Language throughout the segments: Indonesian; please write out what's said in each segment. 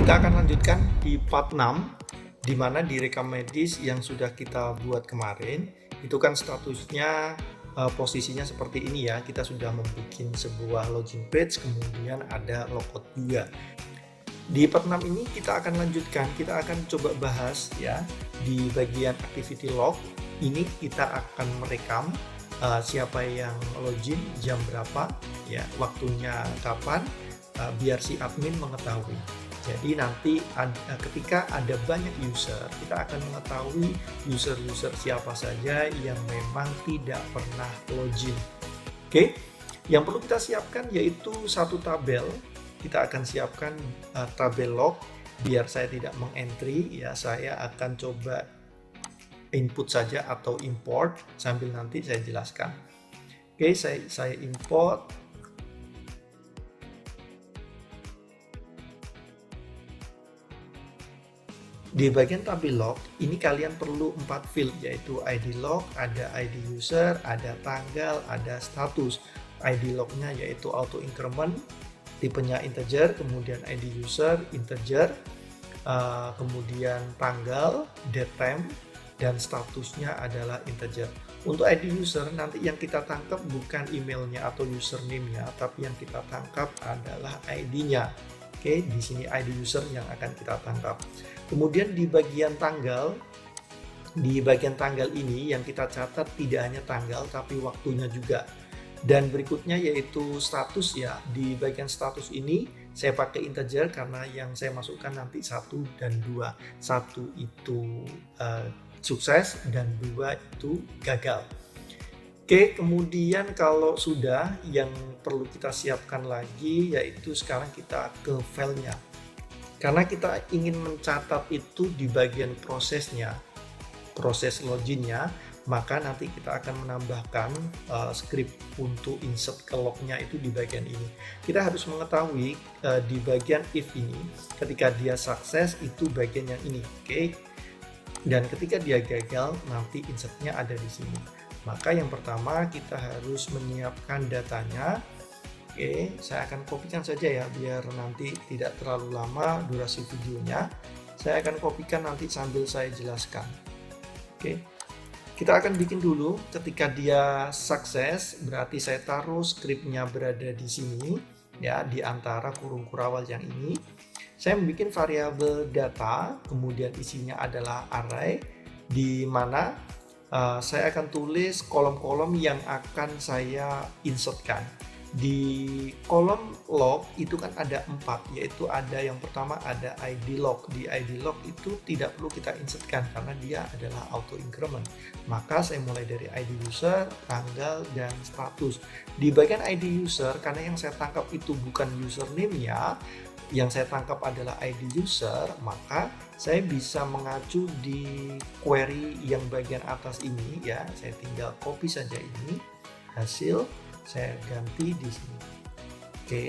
Kita akan lanjutkan di part 6, di mana di rekam medis yang sudah kita buat kemarin, itu kan statusnya posisinya seperti ini ya. Kita sudah membuat sebuah login page, kemudian ada logout juga. Di part 6 ini kita akan lanjutkan, kita akan coba bahas ya di bagian activity log. Ini kita akan merekam siapa yang login, jam berapa, ya waktunya kapan, biar si admin mengetahui. Jadi nanti ketika ada banyak user, kita akan mengetahui user-user siapa saja yang memang tidak pernah login. Oke, yang perlu kita siapkan yaitu satu tabel. Kita akan siapkan tabel log biar saya tidak mengentry ya. Saya akan coba input saja atau import sambil nanti saya jelaskan. Oke, saya import. Di bagian tabel log, ini kalian perlu 4 field, yaitu ID log, ada ID user, ada tanggal, ada status. ID lognya yaitu auto increment, tipenya integer, kemudian ID user, integer, kemudian tanggal, date time, dan statusnya adalah integer. Untuk ID user, nanti yang kita tangkap bukan emailnya atau username-nya, tapi yang kita tangkap adalah ID-nya. Oke, di sini ID user yang akan kita tangkap. Kemudian di bagian tanggal ini yang kita catat tidak hanya tanggal tapi waktunya juga. Dan berikutnya yaitu status ya. Di bagian status ini saya pakai integer karena yang saya masukkan nanti 1 dan 2. 1 itu sukses dan 2 itu gagal. Oke, kemudian kalau sudah, yang perlu kita siapkan lagi yaitu sekarang kita ke filenya. Karena kita ingin mencatat itu di bagian prosesnya, proses loginnya, maka nanti kita akan menambahkan script untuk insert ke lognya itu di bagian ini. Kita harus mengetahui di bagian if ini, ketika dia sukses itu bagian yang ini, oke? Dan ketika dia gagal, nanti insertnya ada di sini. Maka yang pertama kita harus menyiapkan datanya. Oke, saya akan kopikan saja ya biar nanti tidak terlalu lama durasi videonya. Saya akan kopikan nanti sambil saya jelaskan. Oke, kita akan bikin dulu. Ketika dia sukses, berarti saya taruh scriptnya berada di sini ya, di antara kurung kurawal yang ini. Saya membuat variabel data, kemudian isinya adalah array, di mana saya akan tulis kolom-kolom yang akan saya insertkan. Di kolom log itu kan ada 4, yaitu ada yang pertama ada ID log. Di ID log itu tidak perlu kita insertkan karena dia adalah auto increment. Maka saya mulai dari ID user, tanggal, dan status. Di bagian ID user, karena yang saya tangkap itu bukan username-nya, yang saya tangkap adalah ID user, maka saya bisa mengacu di query yang bagian atas ini ya. Saya tinggal copy saja ini hasil, saya ganti di sini. Oke,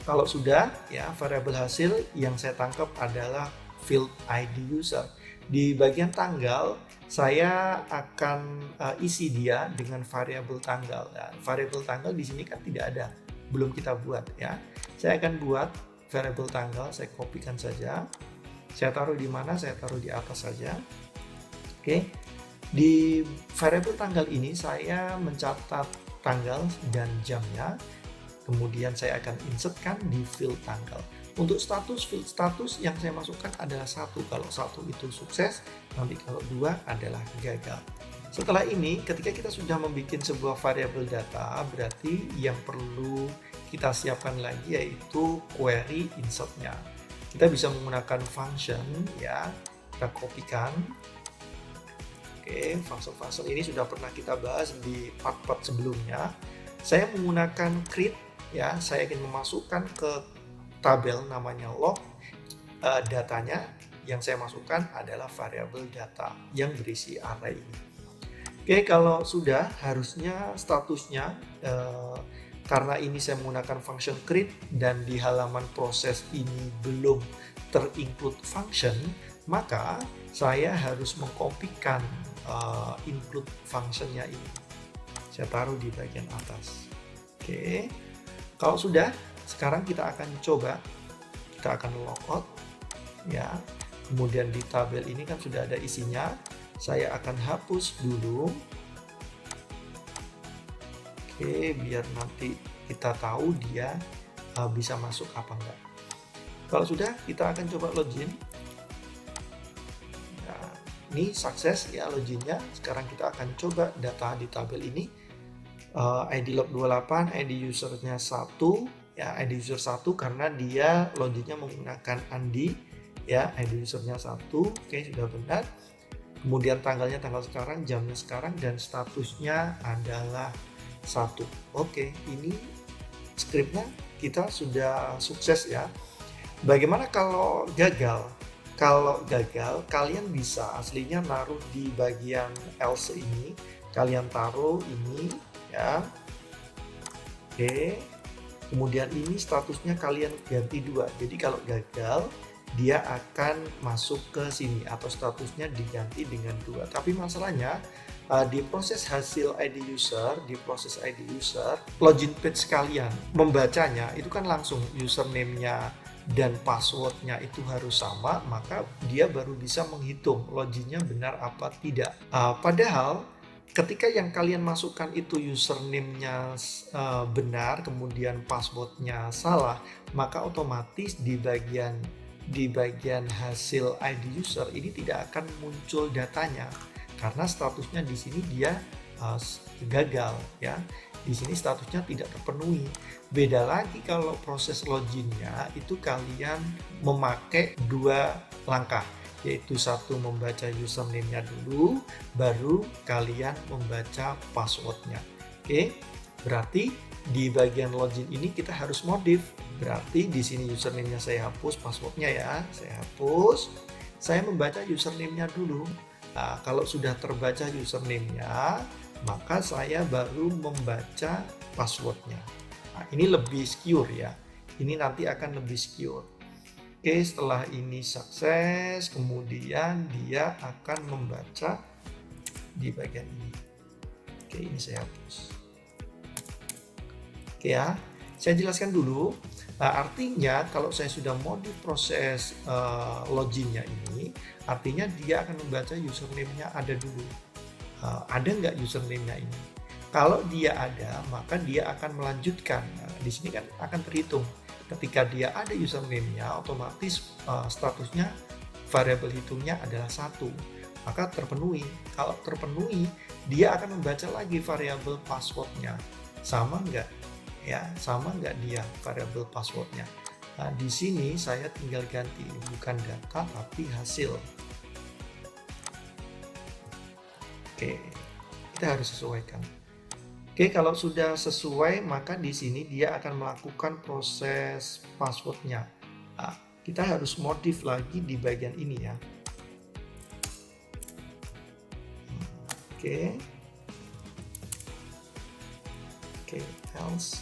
kalau sudah ya, variabel hasil yang saya tangkap adalah field ID user. Di bagian tanggal saya akan isi dia dengan variabel tanggal. Ya, variabel tanggal di sini kan tidak ada, belum kita buat ya. Saya akan buat variabel tanggal, saya kopikan saja. Saya taruh di mana? Saya taruh di atas saja. Oke. Di variabel tanggal ini saya mencatat tanggal dan jamnya. Kemudian saya akan insertkan di field tanggal. Untuk status, field status yang saya masukkan adalah 1. Kalau 1 itu sukses, nanti kalau 2 adalah gagal. Setelah ini, ketika kita sudah membuat sebuah variabel data, berarti yang perlu kita siapkan lagi yaitu query insertnya. Kita bisa menggunakan function ya, kita kopikan. Oke, function ini sudah pernah kita bahas di part-part sebelumnya. Saya menggunakan create ya, saya ingin memasukkan ke tabel namanya log, datanya yang saya masukkan adalah variabel data yang berisi array ini. Oke, kalau sudah, harusnya statusnya karena ini saya menggunakan function create dan di halaman proses ini belum terinclude function, maka saya harus mengkopikan include functionnya ini. Saya taruh di bagian atas. Oke, kalau sudah, sekarang kita akan coba, kita akan logout. ya. Kemudian di tabel ini kan sudah ada isinya. Saya akan hapus dulu. Oke, biar nanti kita tahu dia bisa masuk apa enggak. Kalau sudah, kita akan coba login. Nah, ini sukses ya loginnya. Sekarang kita akan coba data di tabel ini. ID log 28, ID usernya 1, ya ID user 1 karena dia loginnya menggunakan Andi, ya ID usernya 1, oke sudah benar. Kemudian tanggalnya tanggal sekarang, jamnya sekarang, dan statusnya adalah 1. Oke, ini scriptnya kita sudah sukses ya. Bagaimana kalau gagal? Kalau gagal, kalian bisa aslinya naruh di bagian else ini. Kalian taruh ini ya. Oke. Kemudian ini statusnya kalian ganti 2. Jadi kalau gagal, dia akan masuk ke sini atau statusnya diganti dengan 2. Tapi masalahnya di proses hasil ID user, login page kalian membacanya itu kan langsung username-nya dan passwordnya itu harus sama, maka dia baru bisa menghitung loginnya benar apa tidak. Padahal ketika yang kalian masukkan itu username-nya benar, kemudian password-nya salah, maka otomatis di bagian hasil ID user ini tidak akan muncul datanya karena statusnya di sini dia gagal ya. Di sini statusnya tidak terpenuhi. Beda lagi kalau proses loginnya itu kalian memakai 2 langkah, yaitu satu membaca username-nya dulu, baru kalian membaca password-nya. Oke, berarti di bagian login ini kita harus modif. Berarti di sini username-nya saya hapus, password-nya ya, saya hapus. Saya membaca username-nya dulu. Nah, kalau sudah terbaca username-nya, maka saya baru membaca password-nya. Nah, ini lebih secure ya. Ini nanti akan lebih secure. Oke, setelah ini sukses, kemudian dia akan membaca di bagian ini. Oke, ini saya hapus. Oke ya, saya jelaskan dulu. Nah, artinya kalau saya sudah modif proses loginnya ini, artinya dia akan membaca username-nya ada dulu. Ada nggak username-nya ini? Kalau dia ada, maka dia akan melanjutkan. Nah, di sini kan akan terhitung. Ketika dia ada username-nya, otomatis statusnya variabel hitungnya adalah 1. Maka terpenuhi. Kalau terpenuhi, dia akan membaca lagi variabel password-nya. Sama nggak? Ya, sama nggak dia variabel password-nya? Nah, di sini saya tinggal ganti bukan data tapi hasil. Oke, kita harus sesuaikan. Oke, kalau sudah sesuai, maka di sini dia akan melakukan proses passwordnya. Nah, kita harus modif lagi di bagian ini ya. Oke, else.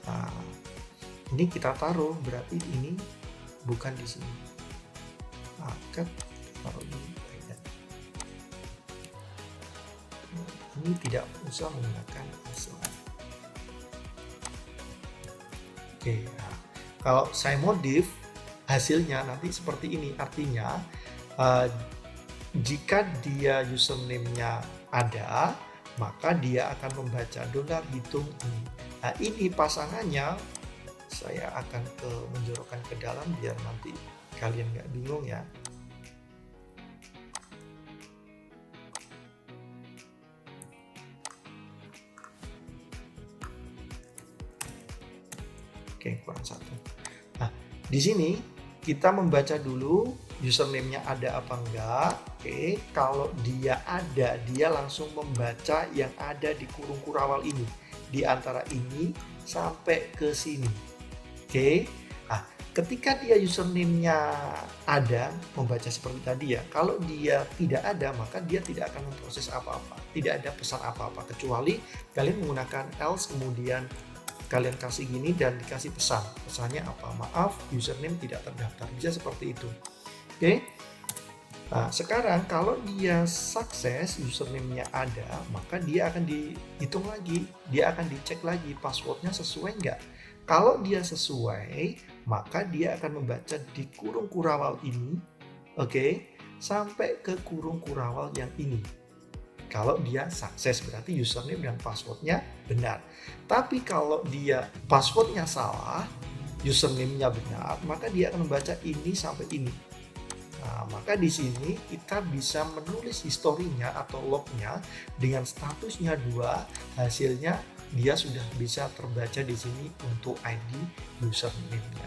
Nah, ini kita taruh, berarti ini bukan di sini. Maka taruh di bagian. Ini tidak usah menggunakan hasil. Oke, nah, kalau saya modif hasilnya nanti seperti ini, artinya jika dia username-nya ada, maka dia akan membaca $hitung ini. Nah, ini pasangannya saya akan menjorokkan ke dalam biar nanti kalian nggak bingung ya. Oke, kurang 1. Nah, di sini kita membaca dulu username-nya ada apa enggak. Oke, kalau dia ada, dia langsung membaca yang ada di kurung kurawal ini. Di antara ini sampai ke sini. Oke, nah ketika dia username-nya ada, membaca seperti tadi ya. Kalau dia tidak ada, maka dia tidak akan memproses apa-apa. Tidak ada pesan apa-apa, kecuali kalian menggunakan else, kemudian kalian kasih gini dan dikasih pesan. Pesannya apa? Maaf, username tidak terdaftar. Bisa seperti itu. Oke. Nah, sekarang kalau dia sukses, username-nya ada, maka dia akan dihitung lagi. Dia akan dicek lagi passwordnya sesuai nggak. Kalau dia sesuai, maka dia akan membaca di kurung kurawal ini, oke, sampai ke kurung kurawal yang ini. Kalau dia sukses berarti username dan passwordnya benar. Tapi kalau dia passwordnya salah, username-nya benar, maka dia akan membaca ini sampai ini. Nah, maka di sini kita bisa menulis historinya atau lognya dengan statusnya 2, hasilnya dia sudah bisa terbaca di sini untuk ID username-nya.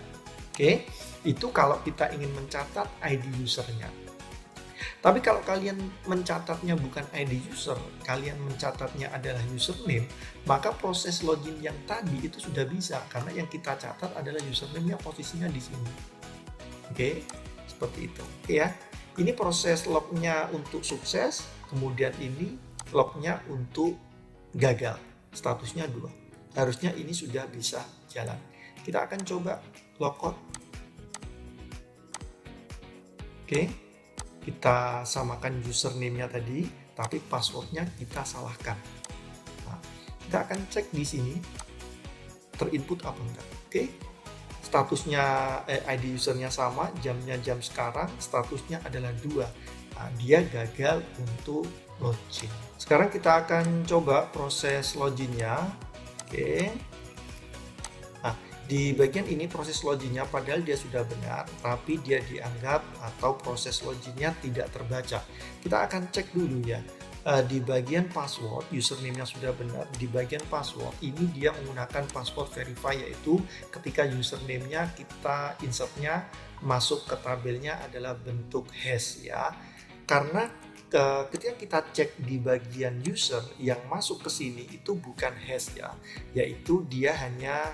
Oke, itu kalau kita ingin mencatat ID usernya. Tapi kalau kalian mencatatnya bukan ID user, kalian mencatatnya adalah username, maka proses login yang tadi itu sudah bisa karena yang kita catat adalah username yang posisinya di sini. Oke, seperti itu. Oke ya. Ini proses lognya untuk sukses, kemudian ini lognya untuk gagal. Statusnya 2. Harusnya ini sudah bisa jalan. Kita akan coba logout. Oke, kita samakan username-nya tadi, tapi password-nya kita salahkan. Nah, kita akan cek di sini terinput apa enggak. Oke, statusnya ID usernya sama, jamnya jam sekarang, statusnya adalah 2. Nah, dia gagal untuk login. Sekarang kita akan coba proses loginnya. Oke. Nah, di bagian ini proses loginnya padahal dia sudah benar, tapi dia dianggap atau proses loginnya tidak terbaca. Kita akan cek dulu ya. Di bagian password, username-nya sudah benar. Di bagian password, ini dia menggunakan password verify, yaitu ketika username-nya kita insert-nya masuk ke tabelnya adalah bentuk hash ya. Karena ketika kita cek di bagian user yang masuk ke sini itu bukan hash ya, yaitu dia hanya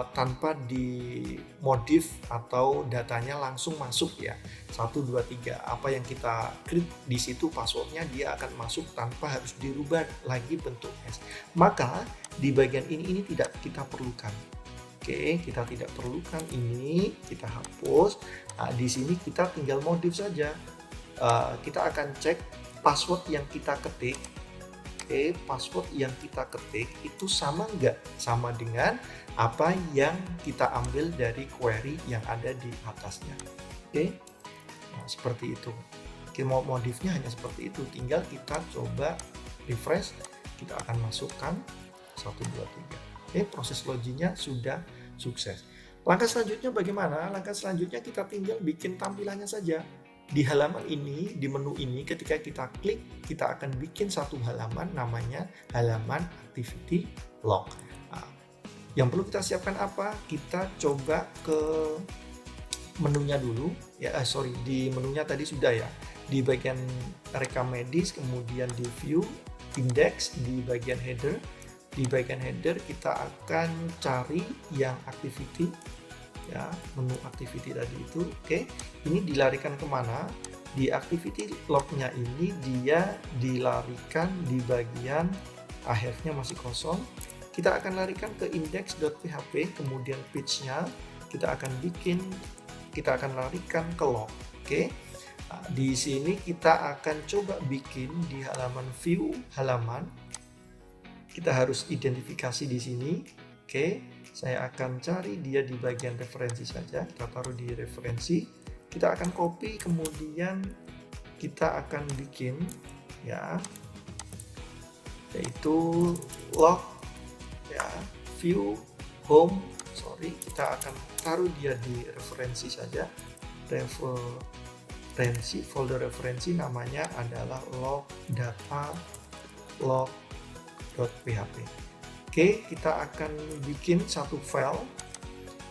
tanpa dimodif atau datanya langsung masuk ya 1, 2, 3. Apa yang kita klik di situ passwordnya dia akan masuk tanpa harus dirubah lagi bentuk hash. Maka di bagian ini tidak kita perlukan. Oke, kita tidak perlukan ini, kita hapus. Nah, di sini kita tinggal modif saja. Kita akan cek password yang kita ketik. Oke, password yang kita ketik itu sama enggak? Sama dengan apa yang kita ambil dari query yang ada di atasnya. Oke, nah, seperti itu. Oke, mau modifnya hanya seperti itu. Tinggal kita coba refresh, kita akan masukkan 1, 2, 3. Oke, proses loginnya sudah sukses. Langkah selanjutnya bagaimana? Langkah selanjutnya kita tinggal bikin tampilannya saja. Di halaman ini, di menu ini, ketika kita klik, kita akan bikin satu halaman namanya halaman activity log. Nah, yang perlu kita siapkan apa? Kita coba ke menunya dulu. Di menunya tadi sudah ya. Di bagian rekam medis, kemudian di view, index, di bagian header. Di bagian header kita akan cari yang activity. Ya, menu activity tadi itu. Oke, ini dilarikan kemana? Di activity lognya ini dia dilarikan di bagian akhirnya masih kosong. Kita akan larikan ke index.php, kemudian page-nya kita akan larikan ke log. Oke, nah, di sini kita akan coba bikin di halaman view halaman. Kita harus identifikasi di sini. Oke, saya akan cari dia di bagian referensi saja. Kita taruh di referensi. Kita akan copy, kemudian kita akan bikin ya, yaitu log ya, view home. Kita akan taruh dia di referensi saja. Referensi, folder referensi namanya adalah log data log.php. Oke, kita akan bikin satu file.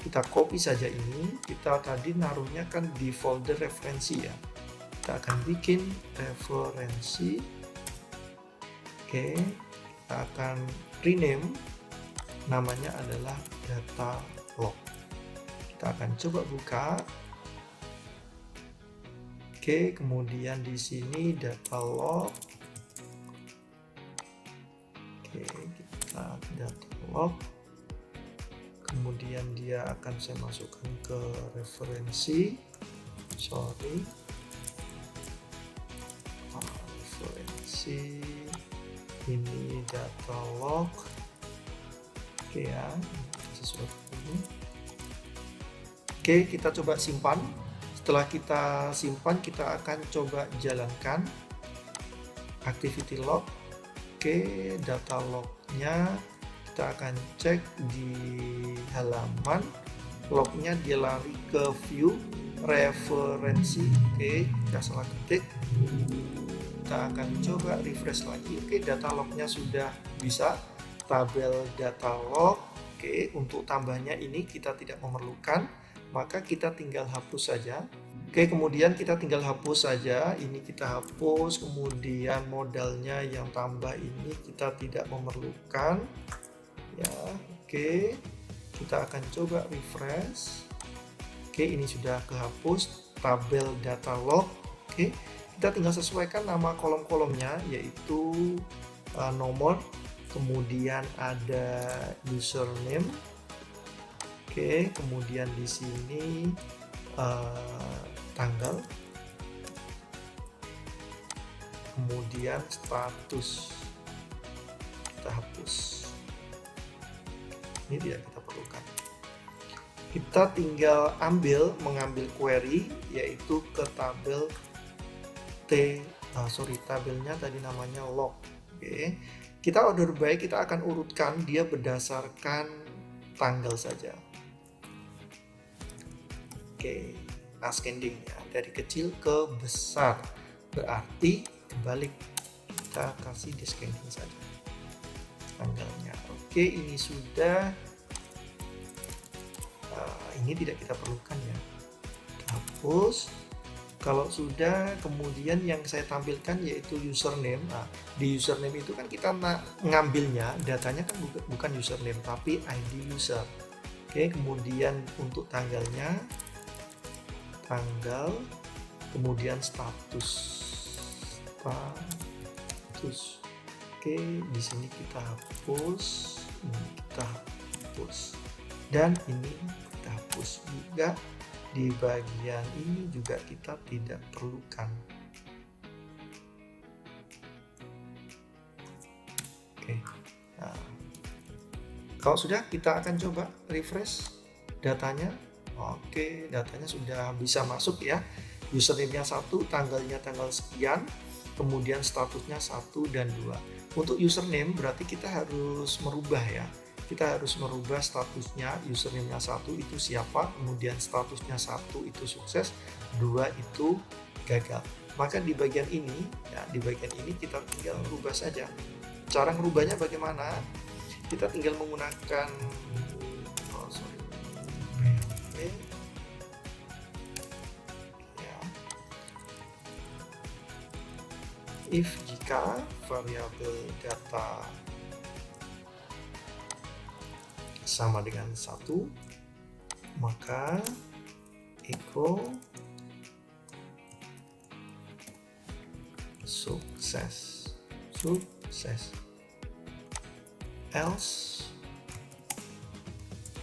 Kita copy saja ini. Kita tadi naruhnya kan di folder referensi ya. Kita akan bikin referensi. Oke, kita akan rename. Namanya adalah data log. Kita akan coba buka. Oke, kemudian di sini data log. Oke, data log, kemudian dia akan saya masukkan ke referensi, referensi ini data log. Oke ya, sesuatu ini. Oke, kita coba simpan. Setelah kita simpan, kita akan coba jalankan activity log. Oke, data lognya kita akan cek di halaman lognya, dia lari ke view referensi. Oke, kita salah ketik, kita akan coba refresh lagi. Oke, data lognya sudah bisa, tabel data log. Oke, untuk tambahnya ini kita tidak memerlukan, maka kita tinggal hapus saja. Oke, kemudian kita tinggal hapus saja, ini kita hapus, kemudian modalnya yang tambah ini kita tidak memerlukan ya. Oke, kita akan coba refresh. Oke, ini sudah kehapus tabel data log. Oke, kita tinggal sesuaikan nama kolom-kolomnya, yaitu nomor, kemudian ada username. Oke, kemudian di sini tanggal, kemudian status kita hapus, ini tidak kita perlukan. Kita tinggal mengambil query, yaitu ke tabel tabelnya tadi namanya log. Oke, kita order by, kita akan urutkan dia berdasarkan tanggal saja. Oke, ascending ya, dari kecil ke besar, berarti kebalik, kita kasih descending saja tanggalnya. Oke, ini sudah, ini tidak kita perlukan ya, kita hapus. Kalau sudah, kemudian yang saya tampilkan yaitu username. Nah, di username itu kan kita ngambilnya, datanya kan bukan username tapi ID user. Oke, kemudian untuk tanggalnya, tanggal, kemudian status. Oke, di sini kita hapus, ini kita hapus, dan ini kita hapus juga. Di bagian ini juga kita tidak perlukan. Oke, nah, kalau sudah, kita akan coba refresh datanya. Oke, datanya sudah bisa masuk ya. Username-nya 1, tanggalnya tanggal sekian, kemudian statusnya 1 dan 2. Untuk username berarti kita harus merubah ya. Kita harus merubah statusnya, username-nya 1 itu siapa, kemudian statusnya 1 itu sukses, 2 itu gagal. Maka di bagian ini ya, di bagian ini kita tinggal rubah saja. Cara merubahnya bagaimana? Kita tinggal menggunakan if jika variabel data sama dengan 1, maka echo sukses, else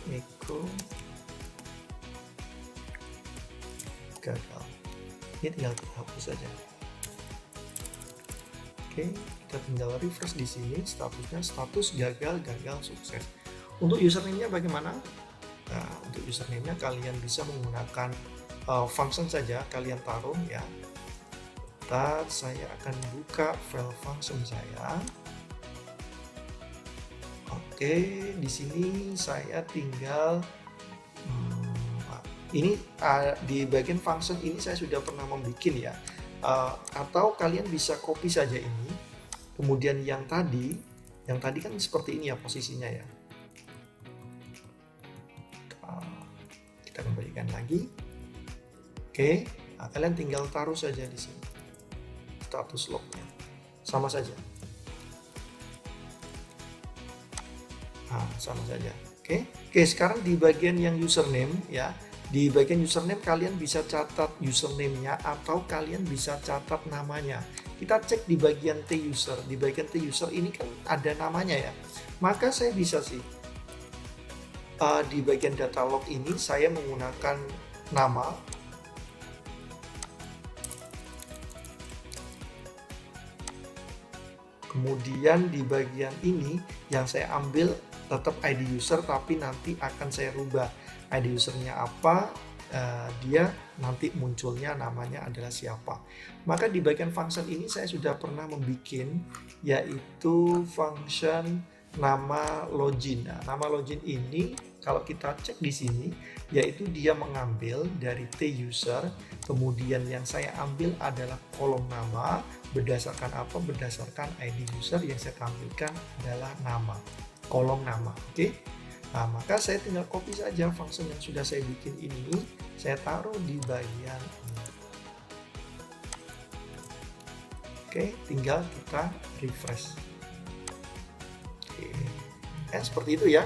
echo gagal. Ini tinggal kita hapus saja. Oke, kita tinggal refresh di sini, statusnya status gagal, sukses. Untuk username-nya bagaimana? Nah, untuk username-nya kalian bisa menggunakan function saja, kalian taruh ya. Ntar saya akan buka file function saya. Oke, di sini saya tinggal ini di bagian function ini saya sudah pernah membuat ya. Atau kalian bisa copy saja ini. Kemudian yang tadi kan seperti ini ya posisinya ya. Kita kembalikan lagi. Oke, nah, kalian tinggal taruh saja di sini status lognya, sama saja. Nah, sama saja. Oke, sekarang di bagian yang username ya, di bagian username kalian bisa catat username-nya atau kalian bisa catat namanya. Kita cek di bagian T user. Di bagian T user ini kan ada namanya ya. Maka saya bisa sih di bagian data log ini saya menggunakan nama. Kemudian di bagian ini yang saya ambil tetap ID user, tapi nanti akan saya rubah ID usernya apa, dia nanti munculnya namanya adalah siapa. Maka di bagian function ini saya sudah pernah membuat yaitu function nama login. Nah, nama login ini kalau kita cek di sini yaitu dia mengambil dari T user, kemudian yang saya ambil adalah kolom nama. Berdasarkan apa? Berdasarkan ID user yang saya tampilkan adalah nama, kolom nama. Oke. Nah, maka saya tinggal copy saja function yang sudah saya bikin ini, saya taruh di bagian ini. Oke, tinggal kita refresh. Oke. Seperti itu ya.